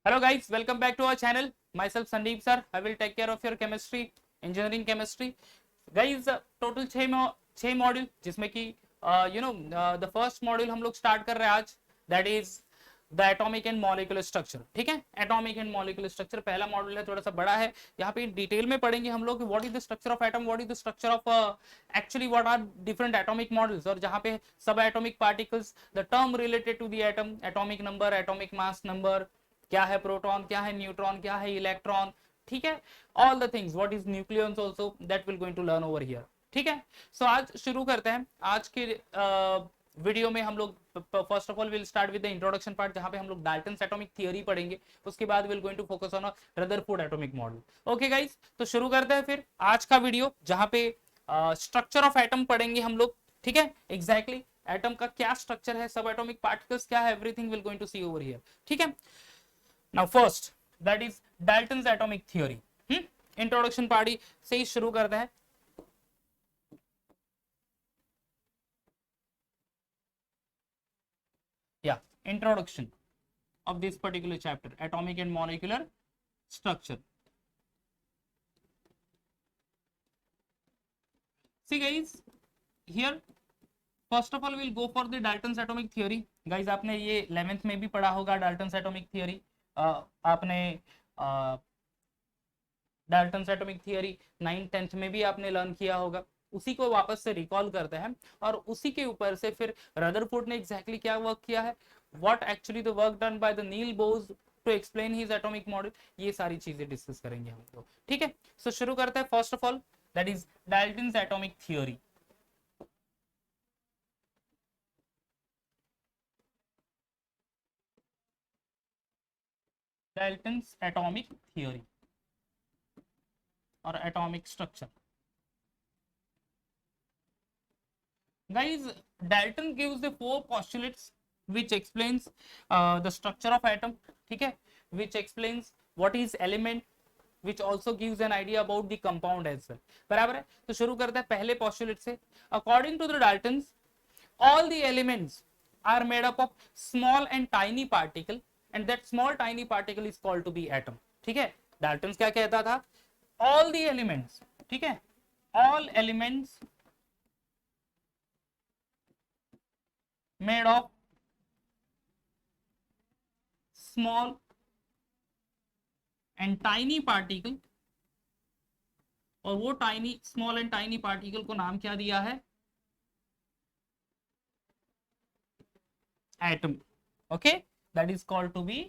Hello guys, welcome back to our channel. Myself Sandeep sir. I will take care of your chemistry, engineering chemistry. Guys, total 6 module जिसमें कि the first module हम लोग start कर रहे हैं आज. That is the atomic and molecular structure. ठीक है, एटॉमिक एंड मॉलिक्यूलर स्ट्रक्चर पहला मॉड्यूल है, थोड़ा सा बड़ा है. यहाँ पे डिटेल में पढ़ेंगे हम लोग what is the structure of atom, what is the structure of actually what are different atomic models, और जहाँ पे subatomic particles, the term related to the atom, atomic number, atomic mass number, क्या है proton, क्या है neutron, क्या है electron. ठीक है, all the things, what is nucleus also, that will going to learn over here. ठीक है, सो आज शुरू करते हैं. आज के वीडियो में हम लोग first of all will start with the introduction part, जहां पे हम लोग डाल्टन्स एटॉमिक थियरी पढ़ेंगे. उसके बाद will going to focus on Rutherford atomic model. Okay guys, तो शुरू करते हैं फिर आज का वीडियो, जहां पे स्ट्रक्चर ऑफ एटम पढ़ेंगे हम लोग. ठीक है, एग्जैक्टली एटम का क्या स्ट्रक्चर है, सब एटॉमिक पार्टिकल्स क्या है, everything will going to see over here. ठीक है, now first that is Dalton's atomic theory. Introduction part से ही शुरू करते हैं. Yeah, introduction of this particular chapter, atomic and molecular structure. See guys, here first of all we'll go for the Dalton's atomic theory. Guys, आपने ये 11th में भी पढ़ा होगा Dalton's atomic theory. आपने डाल्टन्स एटॉमिक थियरी 9th-10th में भी आपने लर्न किया होगा. उसी को वापस से रिकॉल करते हैं और उसी के ऊपर से फिर रदरफोर्ड ने एग्जैक्टली क्या वर्क किया है, what actually the work done by the Niels Bohr's to explain his atomic model, ये सारी चीजें डिस्कस करेंगे हम लोग. ठीक है, सो शुरू करते हैं. First of all that is Dalton's atomic theory. Dalton's atomic theory और atomic structure. Guys, Dalton gives the 4 postulates which explains the structure of atom. ठीक है, which explains what is element, which also gives an idea about the compound as well. बराबर है, तो शुरू करते हैं पहले postulate से. According to the Daltons, all the elements are made up of small and tiny particle, and that small tiny particle is called to be atom. ठीक है, Daltons क्या कहता था, all the elements, ठीक है, all elements made of small and tiny particle, और वो tiny small and tiny particle को नाम क्या दिया है, atom. Okay, that is called to be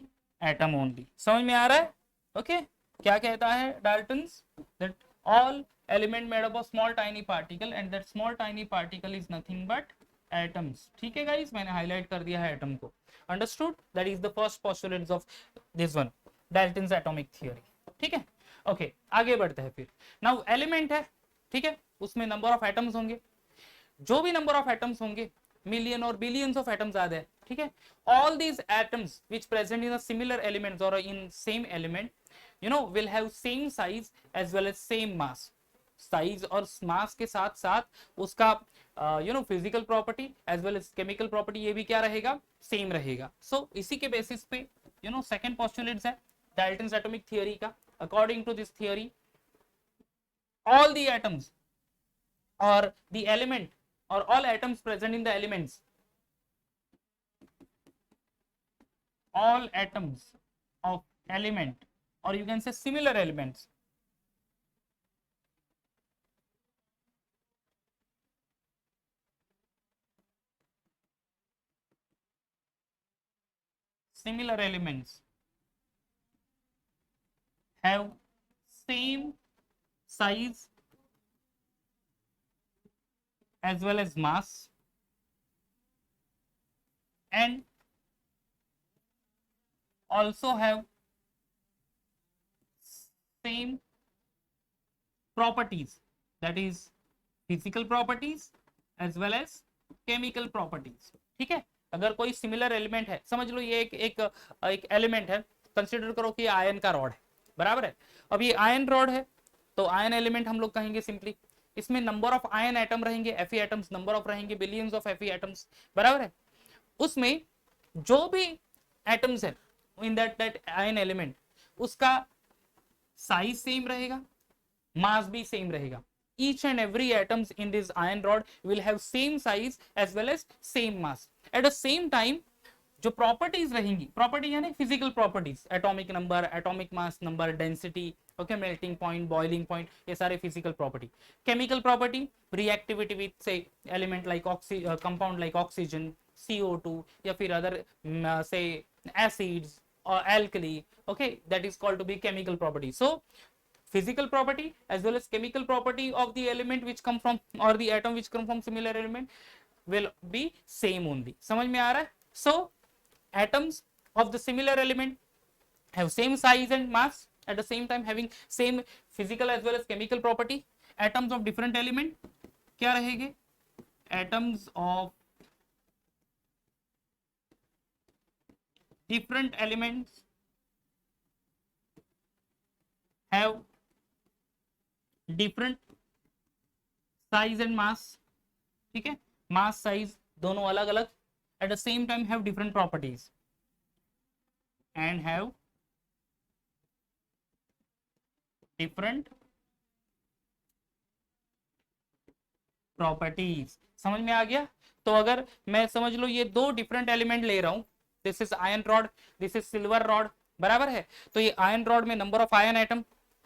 atom only. समझ में आ रहा है? ओके, क्या कहता है Dalton's, that all element made up of small tiny particle and that small tiny particle is nothing but atoms. ठीक है गाइस, मैंने हाईलाइट कर दिया है एटम को. Understood? That is the first postulates of this one, Dalton's atomic theory. ठीक है, okay, आगे बढ़ते हैं फिर. नाउ एलिमेंट है, ठीक है, उसमें नंबर ऑफ एटम्स होंगे. जो भी नंबर ऑफ एटम्स होंगे, मिलियन और बिलियंस ऑफ एटम्स आ जाए. ठीक है, all these atoms which present in similar elements और in same element, you know, will have same size as well as same mass. Size और मास के साथ साथ उसका physical property as well as chemical property, ये भी क्या रहेगा, सेम रहेगा. सो इसी के बेसिस पे सेकंड पोस्टुलेट्स है डाल्टन्स एटॉमिक थियरी का. According to this theory, all the atoms or the element or all atoms present in the elements, all atoms of element, or you can say similar elements, similar elements have same size as well as mass and also have same properties, that is physical properties as well as chemical properties. ठीक है, अगर कोई similar element है, समझ लो ये एक element है, consider करो कि आयन का रॉड है. बराबर है, अब ये आयन रॉड है तो आयन एलिमेंट हम लोग कहेंगे सिंपली. इसमें नंबर ऑफ आयन एटम रहेंगे, Fe एटम्स, नंबर ऑफ रहेंगे बिलियंस ऑफ Fe एटम्स. बराबर है, उसमें जो भी एटम्स है इन दैट आयन एलिमेंट, उसका साइज सेम रहेगा, mass भी सेम रहेगा. Each and every atoms in this iron rod will have same size as well as same mass. At the same time, जो प्रॉपर्टीज रहेंगी, property यानी physical properties, atomic number, atomic mass number, density, okay, melting point, boiling point, ये सारे physical property. Chemical property, reactivity with say element like compound like oxygen, CO2, या फिर other say acids और alkali, okay, that is called to be chemical property. So physical property as well as chemical property of the element which come from or the atom which come from similar element will be same only. समझ में आ रहा है? So atoms of the similar element have same size and mass, at the same time having same physical as well as chemical property. Atoms of different element क्या रहेंगे? Atoms of different elements have different size and mass. ठीक है, mass size दोनों अलग अलग, at the same time have different properties and have different properties. समझ में आ गया? तो अगर मैं समझ लो ये दो डिफरेंट एलिमेंट ले रहा हूं, this is iron rod, this is silver rod, बराबर है. तो ये आयरन रॉड में नंबर ऑफ आयन एटम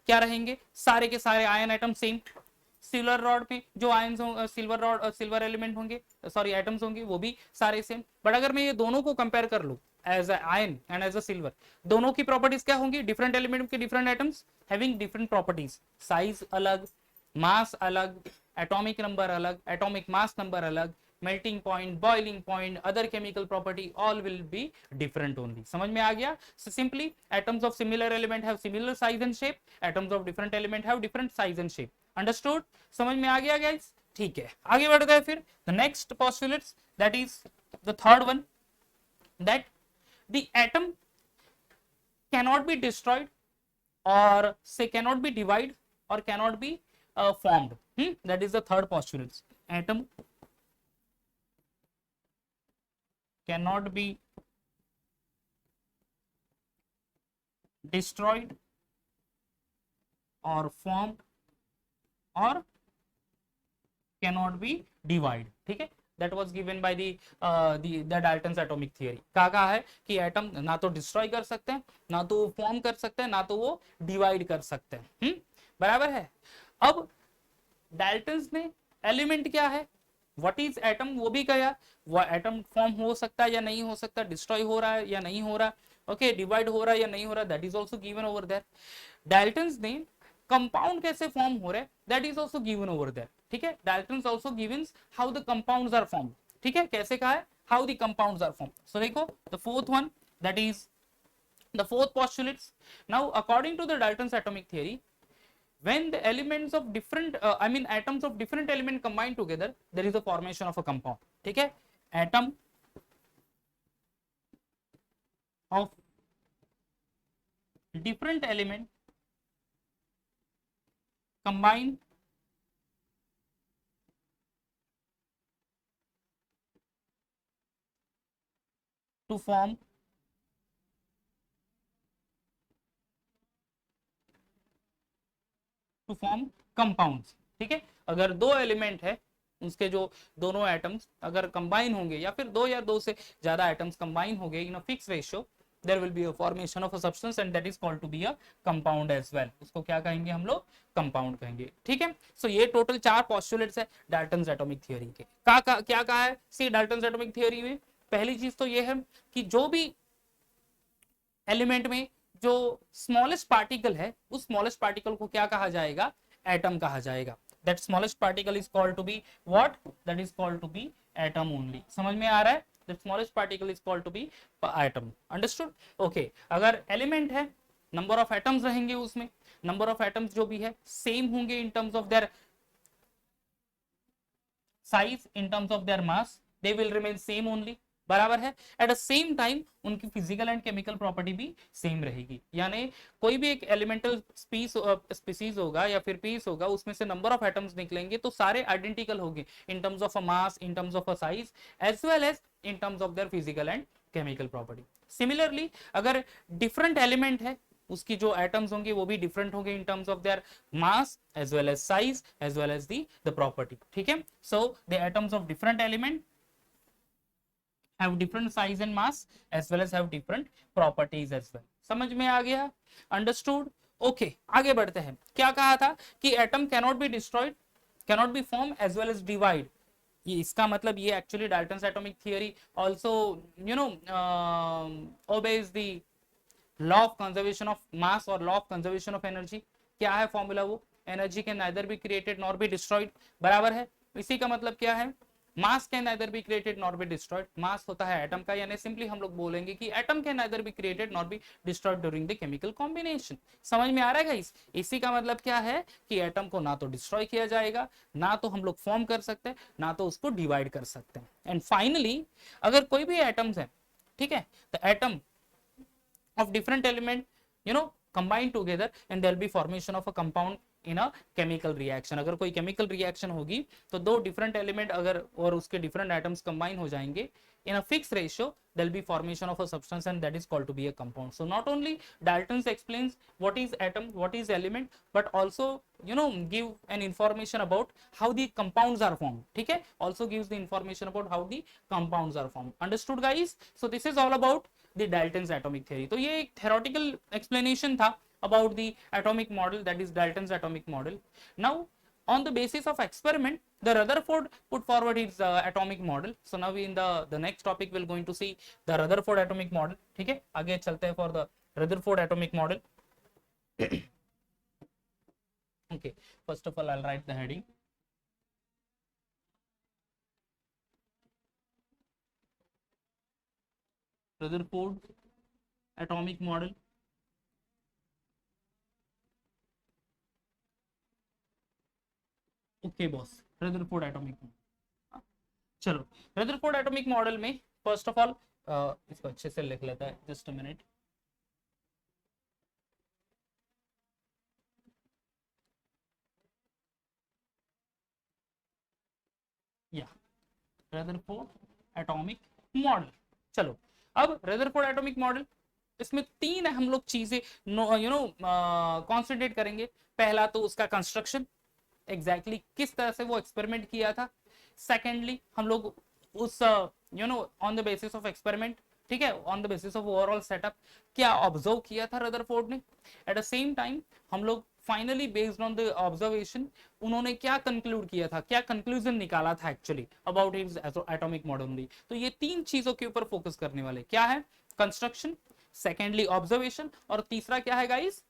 क्या रहेंगे? सारे के सारे ion atom same. Silver rod में जो ion silver rod silver element होंगे, सॉरी एटम्स होंगे, वो भी सारे सेम. बट अगर मैं ये दोनों को कंपेयर कर लूं as a iron and as a silver, दोनों की प्रॉपर्टीज क्या होंगी? डिफरेंट एलिमेंट के different atoms having different properties, size अलग, मास अलग, एटॉमिक नंबर अलग, एटॉमिक मास नंबर अलग, melting point, boiling point, other chemical property, all will be different only. समझ में आ गया? So simply atoms of similar element have similar size and shape, atoms of different element have different size and shape. Understood? समझ में आ गया guys? ठीक है, आगे बढ़ गए फिर. The next postulates, that is the third one, that the atom cannot be destroyed or say cannot be divided or cannot be formed. That is the third postulate. Atom cannot be destroyed or formed or cannot be divided. ठीक है, that was given by the Dalton's atomic theory. कहा है कि atom ना तो destroy कर सकते हैं, ना तो वो फॉर्म कर सकते हैं, ना तो वो डिवाइड कर सकते हैं. बराबर है. अब डाल्टन्स ने एलिमेंट क्या है, व्हाट इज एटम, वो भी कहा. वो एटम फॉर्म हो सकता है या नहीं हो सकता, डिस्ट्रॉय हो रहा है या नहीं हो रहा, ओके, डिवाइड हो रहा है या नहीं हो रहा, that is also given over there. Dalton's ने कंपाउंड कैसे फॉर्म हो रहा है, that is also given over there. ठीक है, Dalton's also gives how the compounds are formed. ठीक है, कैसे कहा है, how the compounds are formed. So देखो the fourth one, that is the fourth postulates. Now according to the Dalton's atomic theory, when the elements of different atoms of different element combine together, there is a formation of a compound. ठीक है, atom of different element combine to form compounds. ठीक है, अगर दो element है, उसके जो दोनों एटम्स अगर कंबाइन होंगे या फिर दो या दो से ज्यादा एटम्स कंबाइन होंगे in a fix ratio, there will be a formation of a substance and that is called to be a compound as well. उसको क्या कहेंगे हम लोग, कंपाउंड कहेंगे. ठीक है, सो ये टोटल 4 पोस्टुलेट्स है डाल्टन्स एटॉमिक थ्योरी के. क्या कहा है, सी डाल्टन्स एटॉमिक थ्योरी में पहली चीज तो ये है कि जो भी एलिमेंट में जो स्मॉलेस्ट पार्टिकल है, उस स्मॉलेस्ट पार्टिकल को क्या कहा जाएगा, एटम कहा जाएगा. That smallest particle is called to be what, that is called to be atom only. समझ में आ रहा है, that smallest particle is called to be atom. Understood? Okay, अगर एलिमेंट है, नंबर ऑफ एटम्स रहेंगे, उसमें नंबर ऑफ एटम्स जो भी है सेम होंगे in terms of their size, in terms of their mass, they will remain same only. बराबर है. एट द सेम टाइम उनकी फिजिकल एंड केमिकल प्रॉपर्टी भी सेम रहेगी. यानी कोई भी एक एलिमेंटल स्पीसीज होगा या फिर पीस होगा, उसमें से नंबर ऑफ एटम्स निकलेंगे तो सारे आइडेंटिकल होंगे in terms of a mass, in terms of a size, as well as in terms of their physical and chemical property. Similarly अगर डिफरेंट एलिमेंट है, उसकी जो एटम्स होंगे वो भी डिफरेंट होंगे in terms of their mass as well as size as well as the property. ठीक है, so the atoms of different element have different size and mass as well as have different properties as well। समझ में आ गया, understood. Okay, आगे बढ़ते हैं। क्या कहा था कि atom cannot be destroyed, cannot be form as well as divide. ये इसका मतलब ये actually Dalton's atomic theory also you know obeys the law of conservation of mass और law of conservation of energy. क्या है फॉर्मूला? वो energy can neither be created nor be destroyed, बराबर है। इसी का मतलब क्या है? Mass can neither be created nor be destroyed. Mass होता है एटम का, यानी सिंपली हम लोग बोलेंगे कि atom can neither be created nor be destroyed during the chemical combination. समझ में आ रहा है गाइस? इसी का मतलब क्या है कि एटम को ना तो डिस्ट्रॉय किया जाएगा, ना तो हम लोग फॉर्म कर सकते हैं, ना तो उसको डिवाइड कर सकते हैं। एंड फाइनली अगर कोई भी एटम्स है, ठीक है, तो atom of different element combine together and there will be formation of a compound in a chemical reaction। अगर कोई chemical reaction होगी तो दो different element अगर और उसके different atoms combine हो जाएंगे in a fixed ratio, there will be formation of a substance and that is called to be a compound। So not only Dalton's explains what is atom, what is element, but also give an information about how the compounds are formed। ठीक है, also gives the information about how the compounds are formed। Understood guys? So this is all about the Dalton's atomic theory। तो ये एक theoretical explanation था about the atomic model, that is Dalton's atomic model। Now on the basis of experiment, the Rutherford put forward his atomic model। So now we in the next topic we're going to see the Rutherford atomic model। ठीक है, आगे चलते हैं for the Rutherford atomic model। Okay, first of all I'll write the heading। Rutherford atomic model। Okay boss, Rutherford atomic model. चलो, Rutherford atomic model में first of all इसको अच्छे से लिख लेता है, जस्ट अ मिनट। या रदरफोर्ड एटॉमिक मॉडल। चलो, अब रदरफोर्ड एटॉमिक मॉडल, इसमें तीन हम लोग चीजें कॉन्सेंट्रेट करेंगे। पहला तो उसका कंस्ट्रक्शन, एग्जैक्टली किस तरह से वो एक्सपेरिमेंट किया था। सेकेंडली हम लोग उस on the basis of experiment, ठीक है, on the basis of overall setup क्या ऑब्जर्व किया था रदरफोर्ड ने। एट द सेम टाइम हम लोग finally based on the observation उन्होंने क्या कंक्लूड किया था, क्या कंक्लूजन निकाला था actually about his atomic model. तो ये तीन चीजों के ऊपर फोकस करने वाले क्या है? कंस्ट्रक्शन, सेकेंडली ऑब्जर्वेशन, और तीसरा क्या है गाइस?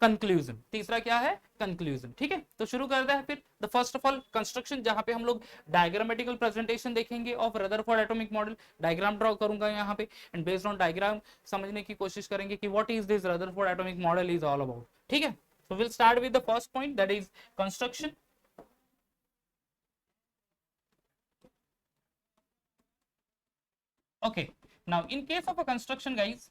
कंक्लूजन। तीसरा क्या है? कंक्लूजन। ठीक है, तो शुरू करते हैं फिर। The first of all construction, जहां पे हम लोग डायग्रामेटिकल प्रेजेंटेशन देखेंगे of Rutherford atomic model. Diagram draw करूंगा यहाँ पे एंड बेस्ड ऑन डायग्राम समझने की कोशिश करेंगे कि what is this Rutherford atomic model is all about. ठीक है, so we'll start with the first point, that is construction। okay, now in case of a construction guys,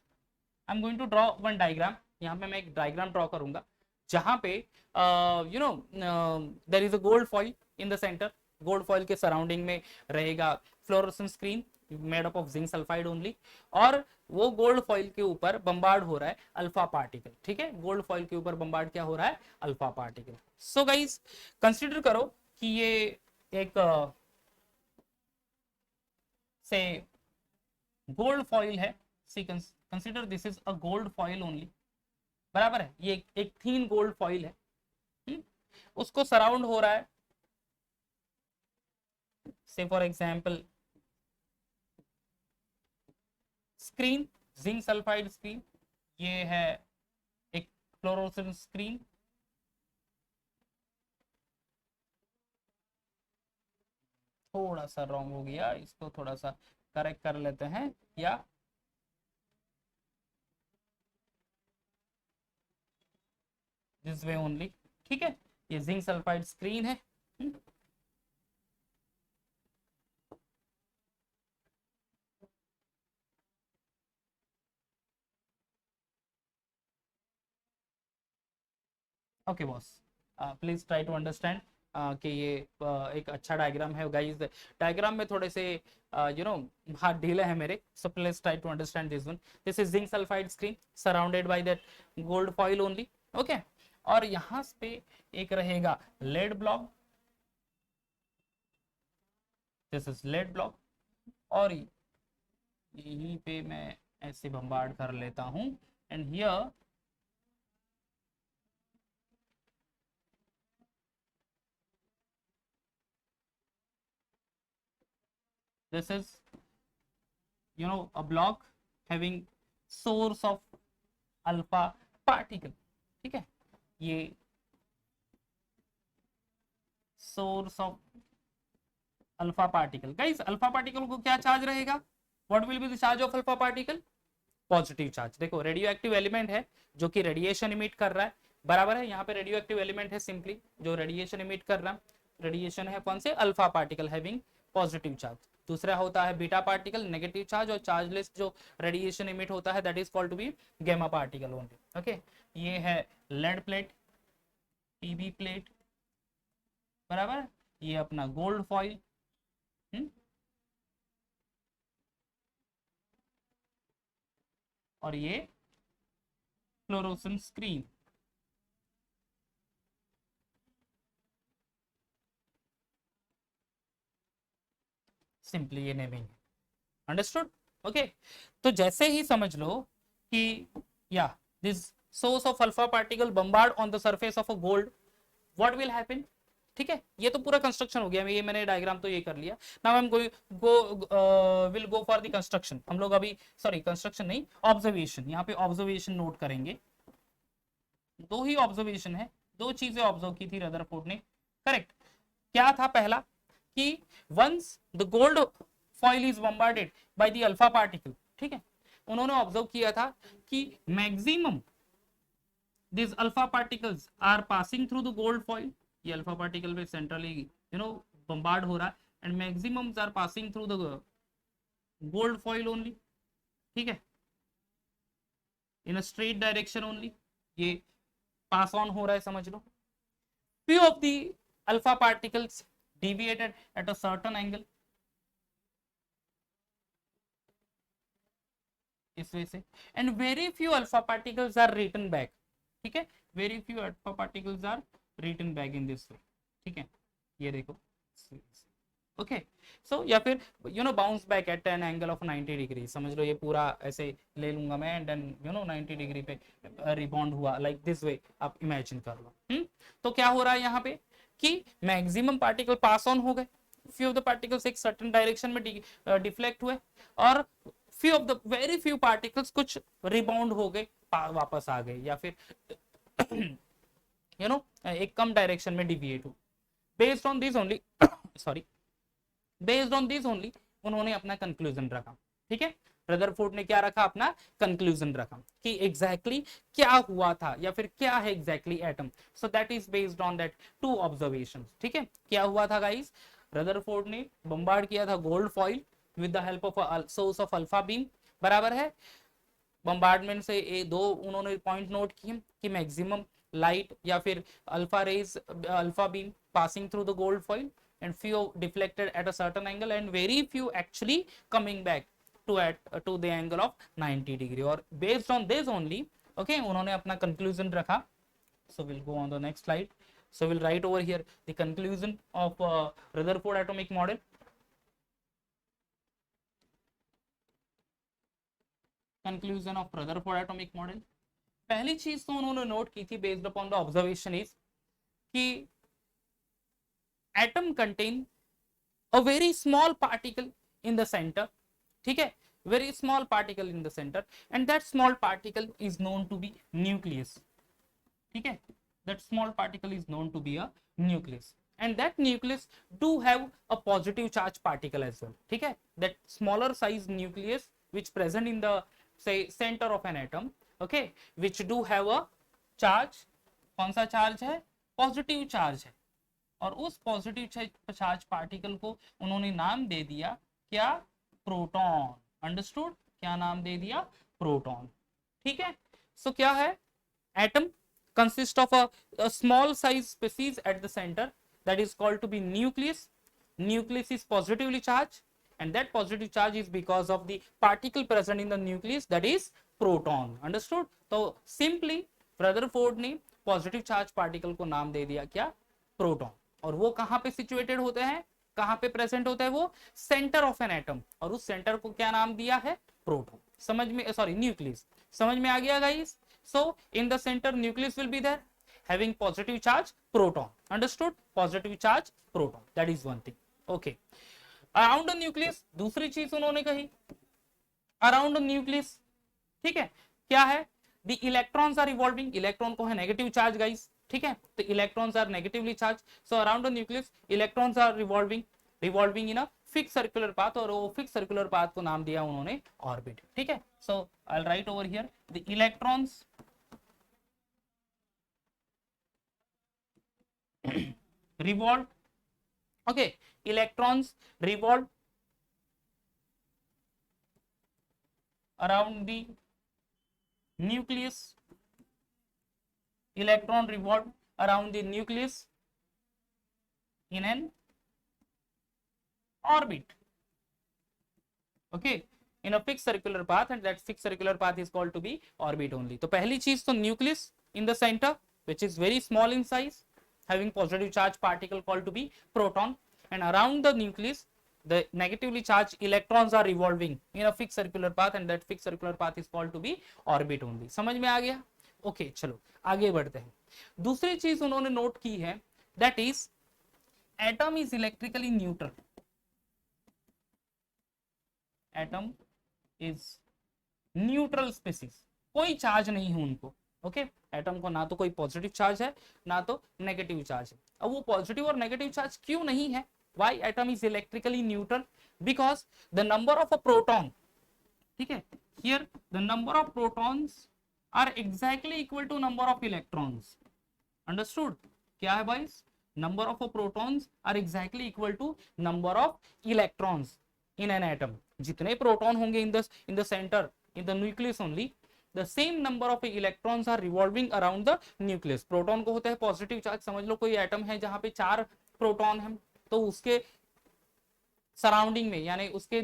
I'm going to draw one diagram। यहाँ पे मैं एक diagram draw करूंगा जहां पे there is a gold foil in the centre. Gold foil के surrounding में रहेगा fluorescent screen made up of zinc sulphide only, और वो गोल्ड फॉइल के ऊपर बम्बार्ड हो रहा है अल्फा पार्टिकल। ठीक है, गोल्ड फॉइल के ऊपर बम्बार्ड क्या हो रहा है? Alpha particle. So guys consider करो कि ये एक से गोल्ड फॉइल है। Consider this is a gold foil only, बराबर है, ये एक थीन गोल्ड फॉइल है। उसको सराउंड हो रहा है से for example screen, zinc sulphide screen. ये है एक फ्लोरोसेंट स्क्रीन। थोड़ा सा रॉन्ग हो गया, इसको थोड़ा सा करेक्ट कर लेते हैं, या दिस वे ओनली। ठीक है, ये जिंक सल्फाइड स्क्रीन है। Okay boss, please try to understand कि ये एक अच्छा डायग्राम है गाइस। डायग्राम में थोड़े से हाथ ढीले हैं मेरे, so please try to understand this one. This is zinc sulphide screen surrounded by that gold foil only, okay. और यहाँ पे एक रहेगा lead block, this is lead block, और यहीं पे मैं ऐसे बम्बार्ड कर लेता हूँ, and here this is a block having source of alpha particle, ठीक है। ये source of alpha particle, guys alpha particle को क्या चार्ज रहेगा? What will be the charge of alpha particle? Positive charge. देखो रेडियो एक्टिव एलिमेंट है जो कि रेडिएशन इमिट कर रहा है, बराबर है। यहाँ पे रेडियो एक्टिव एलिमेंट है सिंपली जो रेडिएशन इमिट कर रहा है, रेडिएशन है कौन से? Alpha particle having positive charge. दूसरा होता है बीटा पार्टिकल नेगेटिव चार्ज, और चार्जलेस जो रेडिएशन इमिट होता है that is called to be gamma particle only, okay. ये है लेड प्लेट, पीबी प्लेट, बराबर। ये अपना गोल्ड फॉइल, और ये फ्लोरोसेंट स्क्रीन। सिंपली ये नेमिंग, अंडरस्टूड, ओके। तो जैसे ही समझ लो कि या this source of alpha particle bombard on the surface of a gold, what will happen, ठीक है। ये तो पूरा कंस्ट्रक्शन हो गया, ये मैंने डायग्राम तो ये कर लिया। Now I M will go for the construction. हम लोग अभी सॉरी कंस्ट्रक्शन नहीं, ऑब्जर्वेशन, यहाँ पे ऑब्जर्वेशन नोट करेंगे। दो ही ऑब्जर्वेशन है, दो चीजें ऑब्जर्व की थी रदरफोर्ड ने, करेक्ट। क्या था पहला कि once the gold foil is bombarded by the alpha particle, ठीक है, उन्होंने ऑब्जर्व किया था कि maximum this alpha particles are passing through the gold foil. ये अल्फा पार्टिकल पे सेंट्रली बम्बार्ड हो रहा है, and maximums are passing through the gold foil only, ठीक है, in a straight direction only. ये पास ऑन हो रहा है, समझ लो। few of the alpha particles deviated at a certain angle, इस वजह से, and very few alpha particles are written back, ठीक है, very few alpha particles are written back in this way, ठीक है। ये देखो, ओके। सो या फिर bounce back at an angle of 90 degree, समझ लो ये पूरा ऐसे ले लूंगा मैं, एंड देन 90 डिग्री पे रिबाउंड हुआ लाइक दिस वे, आप इमेजिन कर लो। तो क्या हो रहा है यहाँ पे कि मैक्सिमम पार्टिकल पास ऑन हो गए, फ्यू ऑफ द पार्टिकल्स एक सर्टेन डायरेक्शन में डिफ्लेक्ट हुए, और few of the very few particles कुछ रिबाउंड हो गए, वापस आ गए, या फिर एक कम डायरेक्शन में डिविएट हो। Based on this only sorry based on this only उन्होंने अपना कंक्लूजन रखा, ठीक है। रदरफोर्ड ने क्या रखा? अपना कंक्लूजन रखा कि एग्जैक्टली क्या हुआ था, या फिर क्या है exactly atom. So that is based on that two observations, ठीक है। क्या हुआ था गाइस? रदरफोर्ड ने बम्बार्ड किया था gold foil with the help of source of alpha beam, बराबर है। बम्बार्डमेंट से दो उन्होंने पॉइंट नोट किए कि मैक्सिमम लाइट या फिर alpha rays, alpha beam passing through the gold foil, and few deflected at a certain angle, and very few actually coming back to the angle of 90 degree, और based on this only, okay, उन्होंने अपना conclusion रखा। So we'll go on the next slide. So we'll write over here the conclusion of Rutherford atomic model. Conclusion of Rutherford atomic model. पहली चीज तो उन्होंने note की थी based upon the observation is कि atom contain a very small particle in the center, ठीक है, very small particle in the center, and that small particle is known to be nucleus, ठीक है, that small particle is known to be a nucleus, and that nucleus do have a positive charge particle as well, ठीक है, that smaller size nucleus which present in the say center of an atom, okay, which do have a charge, कौन सा charge है? Positive charge है, और उस positive charge particle को उन्होंने नाम दे दिया क्या? प्रोटॉन, अंडरस्टूड, क्या नाम दे दिया? प्रोटॉन, ठीक है। सो क्या है? Atom consist of a small size species at the centre that is called to be nucleus. Nucleus is positively charged, and that positive charge is because of the particle present in the nucleus, that is proton. Understood? तो simply Rutherford ने positive charge particle को नाम दे दिया क्या? Proton. और वो कहां पे सिचुएटेड होते हैं, कहां पे प्रेजेंट होता है वो? Centre of an atom. और उस सेंटर को क्या नाम दिया है? प्रोटॉन. समझ में, सॉरी न्यूक्लियस. समझ में आ गया guys? So in the centre nucleus will be there having positive charge proton. Understood? Positive charge proton, that is one thing. Okay, around the nucleus दूसरी चीज उन्होंने कही around the nucleus. ठीक है, क्या है? the electrons are revolving. Electron को है नेगेटिव चार्ज गाइस. ठीक है, तो electrons are negatively charge. So around the nucleus electrons are revolving in a fix circular path, और वो फिक्स सर्कुलर पाथ को नाम दिया उन्होंने ऑर्बिट. ठीक है, so I will write over here the electrons revolve. Okay, electrons revolve around the nucleus. Electron revolve around the nucleus in an orbit. Okay, in a fixed circular path, and that fixed circular path is called to be orbit only. तो पहली चीज तो nucleus in the center, which is very small in size, having positive charge particle called to be proton, and around the nucleus the negatively charged electrons are revolving in a fixed circular path, and that fixed circular path is called to be orbit only. समझ में आ गया? Okay, चलो आगे बढ़ते हैं. दूसरी चीज उन्होंने नोट की है, that is atom is electrically neutral. Atom is neutral species, कोई चार्ज नहीं है उनको. ओके, एटम को ना तो कोई पॉजिटिव चार्ज है ना तो नेगेटिव चार्ज है. अब वो पॉजिटिव और नेगेटिव चार्ज क्यों नहीं है? Why atom is electrically neutral? Because the number of a proton, ठीक है, here the number of protons are exactly equal to number of electrons. Understood? क्या है भाई? Number of a protons are exactly equal to number of electrons in an atom. जितने proton होंगे in the centre, in the nucleus only, the same number of electrons are revolving around the nucleus. Proton को होता है positive charge. समझ लो कोई atom है जहां पे 4 प्रोटॉन है, तो उसके सराउंडिंग में, यानी उसके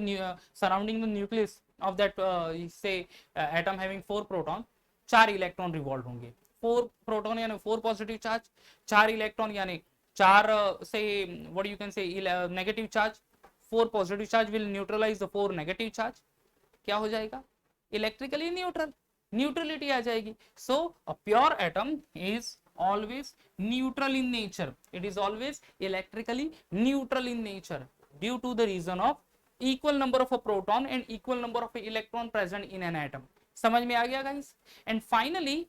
surrounding the nucleus of that say atom having 4 proton, 4 electron revolve होंगे. 4 प्रोटॉन यानी 4 पॉजिटिव चार्ज, 4 इलेक्ट्रॉन यानी 4 say what you can say negative charge. 4 positive charge will neutralize the 4 negative charge. क्या हो जाएगा? Electrically neutral. न्यूट्रलिटी आ जाएगी. So a pure atom is always neutral in nature. It is always electrically neutral in nature due to the reason of equal number of a proton and equal number of electron present in an atom. समझ में आ गया guys? And finally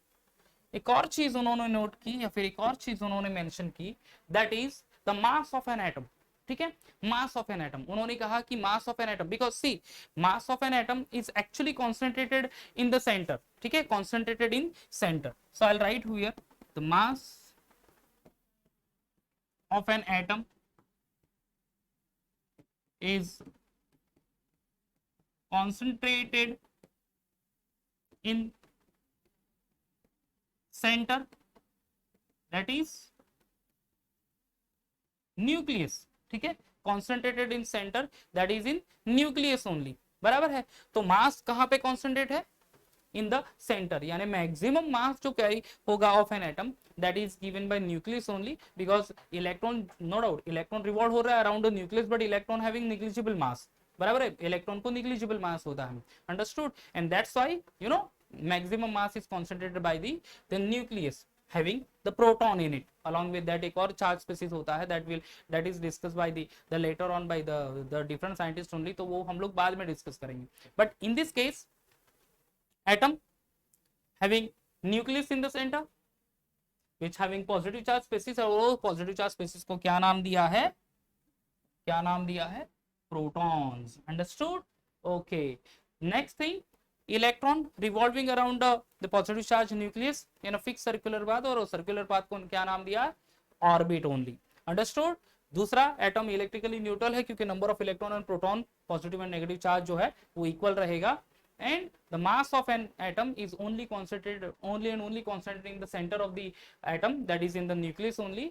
एक और चीज उन्होंने note की, या फिर एक और चीज उन्होंने मेंशन की, that is the mass of an atom. ठीक है, मास ऑफ एन एटम. उन्होंने कहा कि mass of an atom, because the mass of an atom is actually concentrated in the centre. ठीक है, concentrated in centre. So I will write here the mass of an atom is concentrated in center, that is nucleus. ठीक है, concentrated in center, that is in nucleus only. बराबर है? तो मास कहां पे concentrate है? In the centre. यानी maximum mass जो कैरी होगा of an atom, that is given by nucleus only, because electron, no doubt electron revolve हो रहा है around the nucleus, but electron having negligible mass. बराबर है? इलेक्ट्रॉन को निग्लिजिबल मास होता है. Understood? And that's why you know maximum mass is concentrated by the nucleus having the proton in it. Along with that एक और charge species होता है, that is discussed by the later on by the different scientists only. तो वो हम लोग बाद में डिस्कस करेंगे. But in this case atom having nucleus in the center which having positive charge species, और वो positive charge species को क्या नाम दिया है? क्या नाम दिया है? Protons. Understood? Okay. Next thing, electron revolving around the positive charge nucleus in a fix circular path, और सर्कुलर पाथ को क्या नाम दिया? Orbit only. अंडरस्टूड? दूसरा, एटम इलेक्ट्रिकली न्यूट्रल है क्योंकि number of electron and proton, positive and negative charge जो है वो इक्वल रहेगा. And the mass of an atom is only concentrated, only and only concentrated in the centre of the atom, that is in the nucleus only.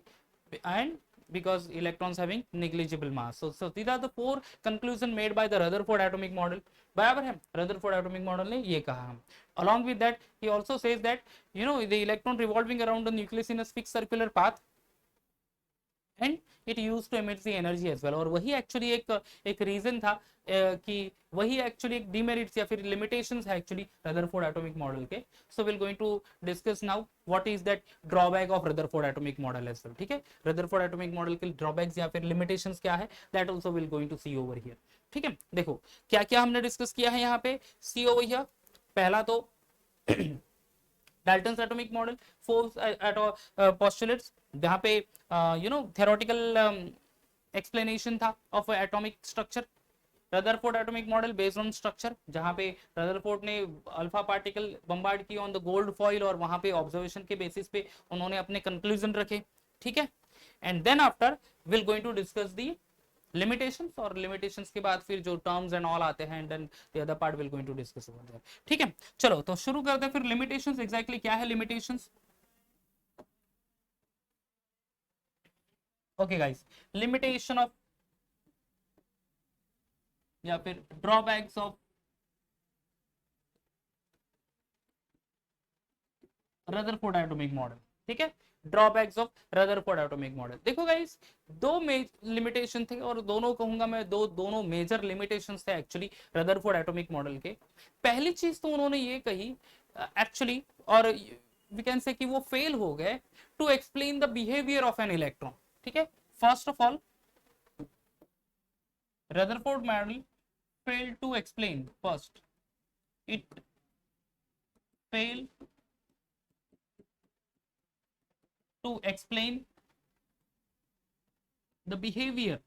And because electrons having negligible mass. So these are the four conclusion made by the Rutherford atomic model. बराबर है, Rutherford atomic model ने ये कहा हम. Along with that, he also says that the electron revolving around the nucleus in a fixed circular path and it used to emit the energy as well. और वही actually एक reason था कि वही एक्चुअली एक डिमेरिट्स या फिर limitations है एक्चुअली रदरफोर्ड एटॉमिक मॉडल के. So will going to discuss now what is that drawback of Rutherford atomic model as well. ठीक है, रदरफोर्ड एटॉमिक मॉडल के ड्रॉबैक्स या फिर लिमिटेशंस क्या है, that also will going to see over here. ठीक है, देखो क्या क्या हमने डिस्कस किया है यहाँ पे, सी ओवर हियर. पहला तो Dalton's atomic model, four postulates जहाँ पे theoretical explanation था of atomic structure. Rutherford atomic model based on structure, जहाँ पे रदरफोर्ड ने अल्फा पार्टिकल बम्बार्ड किया ऑन द गोल्ड फॉइल और वहां पे ऑब्जर्वेशन के बेसिस पे उन्होंने अपने कंक्लूजन रखे. ठीक है, and then after will going to discuss the limitations, और लिमिटेशंस के बाद फिर जो टर्म्स एंड ऑल आते हैं, and then the other part will going to discuss over there. ठीक है, चलो तो शुरू करते हैं फिर. लिमिटेशंस एग्जैक्टली क्या है limitations. Okay guys, limitation of या फिर drawbacks of Rutherford atomic model. ठीक है, drawbacks of Rutherford atomic model. देखो गाइस, दो लिमिटेशन थे और दोनों कहूंगा मैं दोनों मेजर लिमिटेशंस थे एक्चुअली रदरफोर्ड एटॉमिक मॉडल के. पहली चीज तो उन्होंने ये कही एक्चुअली, और वी कैन से कि वो फेल हो गए to explain the behaviour of an electron. ठीक है, first of all Rutherford model failed to explain. First, it failed to explain the behavior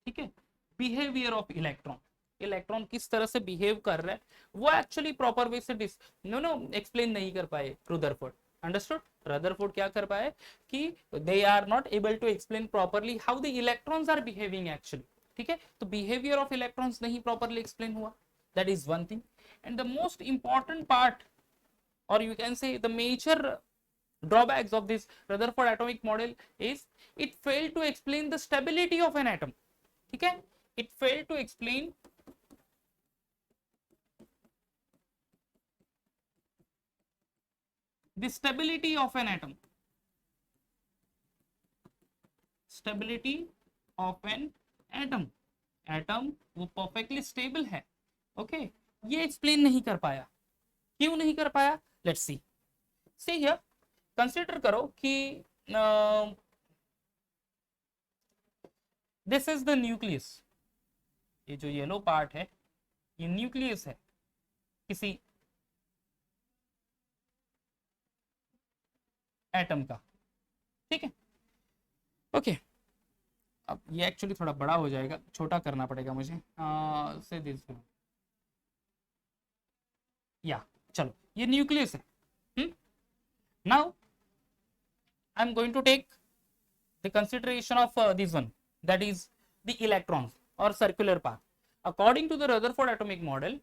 ठीक है, बिहेवियर ऑफ इलेक्ट्रॉन. इलेक्ट्रॉन किस तरह से बिहेव कर रहा है वो एक्चुअली प्रॉपर वे से एक्सप्लेन नहीं कर पाए रदरफोर्ड. अंडरस्टूड. रदरफोर्ड क्या कर पाए कि they are not able to explain properly how the electrons are behaving actually. ठीक है, तो बिहेवियर ऑफ इलेक्ट्रॉन्स नहीं प्रॉपरली एक्सप्लेन हुआ. That is one thing. And the most important part, or you can say the major drawbacks of this Rutherford atomic model is it failed to explain the stability of an atom. ठीक है, it failed to explain the stability of an atom. Stability of an atom. Atom वो perfectly stable है. Okay, ये explain नहीं कर पाया. क्यों नहीं कर पाया? Let's see. See here, consider करो कि दिस इज द न्यूक्लियस. ये जो येलो पार्ट है ये न्यूक्लियस है किसी एटम का. ठीक है, ओके. अब ये एक्चुअली थोड़ा बड़ा हो जाएगा, छोटा करना पड़ेगा मुझे. से दिस या चलो, ये न्यूक्लियस है. Now I am going to take the consideration of this one, that is the electrons और circular path. According to the Rutherford atomic model,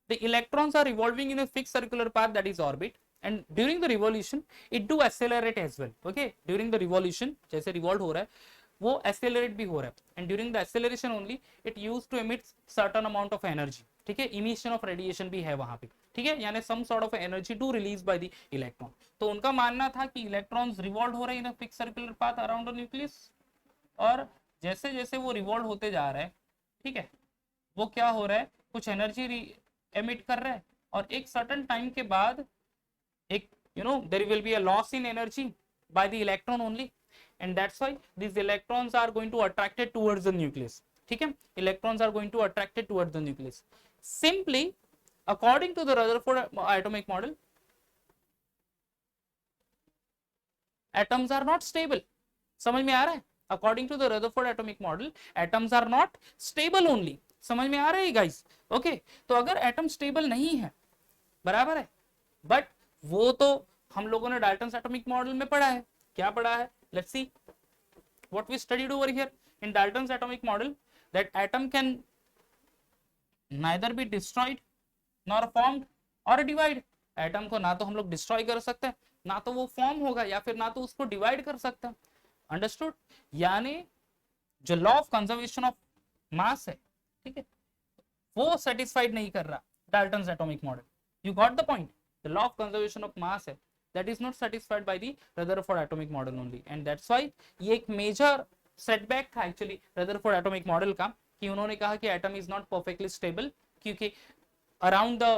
the electrons are revolving in a fixed circular path, that is orbit, and during the revolution it do accelerate as well. Okay, during the revolution जैसे revolve हो रहा है वो accelerate भी हो रहा है, and during the acceleration only it used to emit certain amount of energy. ठीक है, emission of radiation भी है वहां पे. ठीक है, यानी some sort of energy to release by the electron. तो उनका मानना था कि electrons revolve हो रहे हैं in a fixed circular path around the nucleus, और जैसे जैसे वो revolve होते जा रहा है, ठीक है, वो क्या हो रहा है, कुछ एनर्जी एमिट कर रहा है, और एक सर्टेन टाइम के बाद एक there will be a loss in energy by the electron only, and that's why this electrons are going to attracted towards the nucleus. ठीक है, electrons are going to attracted towards the nucleus. Simply according to the Rutherford atomic model, atoms are not stable. समझ में आ रहा है? According to the Rutherford atomic model, atoms are not stable only. समझ में आ रहा है गाइस? ओके, तो अगर एटम स्टेबल नहीं है, बराबर है, बट वो तो हम लोगों ने डाल्टन्स एटॉमिक मॉडल में पढ़ा है. क्या पढ़ा है? Let's see what we studied over here in Dalton's atomic model, that atom can neither be destroyed nor formed or divide. Atom को ना तो हम लोग डिस्ट्रॉय कर सकते हैं, ना तो वो फॉर्म होगा, या फिर ना तो उसको डिवाइड कर सकते हैं। अंडरस्टूड? यानी जो लॉ ऑफ कंजर्वेशन ऑफ मास है, ठीक है, वो सेटिस्फाइड नहीं कर रहा Dalton's atomic model. You got the point? The law of conservation of मास है, that is not satisfied by the Rutherford atomic model only, and that's why ये एक मेजर सेटबैक था एक्चुअली रदरफोर्ड एटॉमिक मॉडल का, कि उन्होंने कहा कि atom is not perfectly stable, क्योंकि around the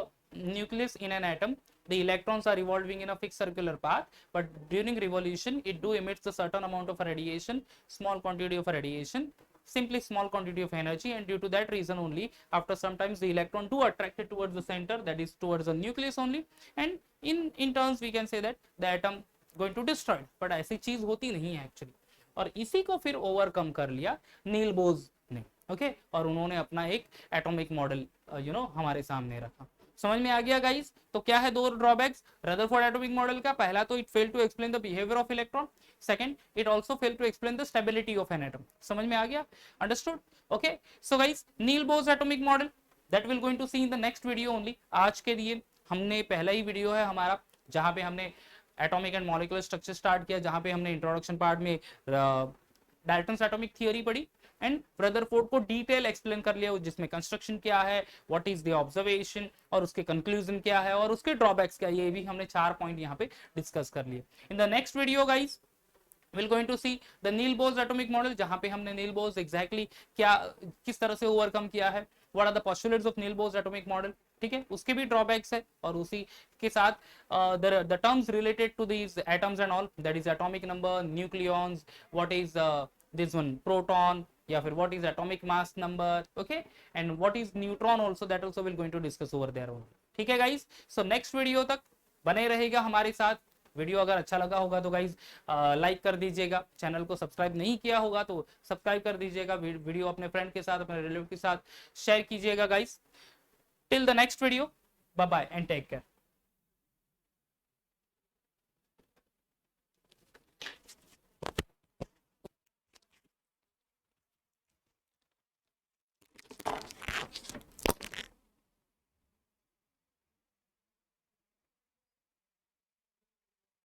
nucleus in an atom the electrons are revolving in a fixed circular path, but during revolution it do emits a certain amount of radiation, small quantity of radiation, simply small quantity of energy, and due to that reason only after sometimes the electron do attracted towards the center, that is towards the nucleus only, and in terms we can say that the atom going to destroy, but ऐसी चीज होती नहीं है actually. और इसी को फिर overcome कर लिया नील बोज ने, ओके, और उन्होंने अपना एक एटॉमिक मॉडल हमारे सामने रखा। समझ में आ गया गाइस? तो क्या है दो ड्रॉबैक्स रदरफोर्ड एटॉमिक मॉडल का? पहला तो it fail to explain the behaviour of electron, second it also fail to explain the stability of an atom. समझ में आ गया? Understood? Okay, so guys Niels Bohr's atomic model that will going to see in the next video only. आज के लिए हमने पहला ही video है हमारा जहां पे हमने atomic and molecular structure start किया, जहां पे हमने इंट्रोडक्शन पार्ट में डाल्टन्स एटॉमिक थियरी पढ़ी एंड रदरफोर्ड को डिटेल एक्सप्लेन कर लिया, जिसमें कंस्ट्रक्शन क्या है, व्हाट इज द ऑब्जर्वेशन, और उसके कंक्लूजन क्या है, और उसके ड्रॉबैक्स क्या है, ये भी हमने 4 पॉइंट यहाँ पे डिस्कस कर लिए। इन the next video guys we'll going to see the Neil Bohr atomic model, जहां पे हमने Neil Bohr exactly क्या किस तरह से ओवरकम किया है, what are the postulates of Neil Bohr atomic model, ठीक है, उसके भी ड्रॉबैक्स है, और उसी के साथ the terms related to these atoms and all, that is atomic number, nucleons, what is this one proton, या फिर what is atomic mass number, okay, and what is neutron also, that also we'll going to discuss over there only। ठीक है guys, so next video तक बने रहेगा हमारे साथ। Video अगर अच्छा लगा होगा तो गाइज लाइक कर दीजिएगा, चैनल को सब्सक्राइब नहीं किया होगा तो सब्सक्राइब कर दीजिएगा, वीडियो अपने फ्रेंड के साथ, अपने रिलेटिव के साथ शेयर कीजिएगा guys. Till the next video, bye bye and take care.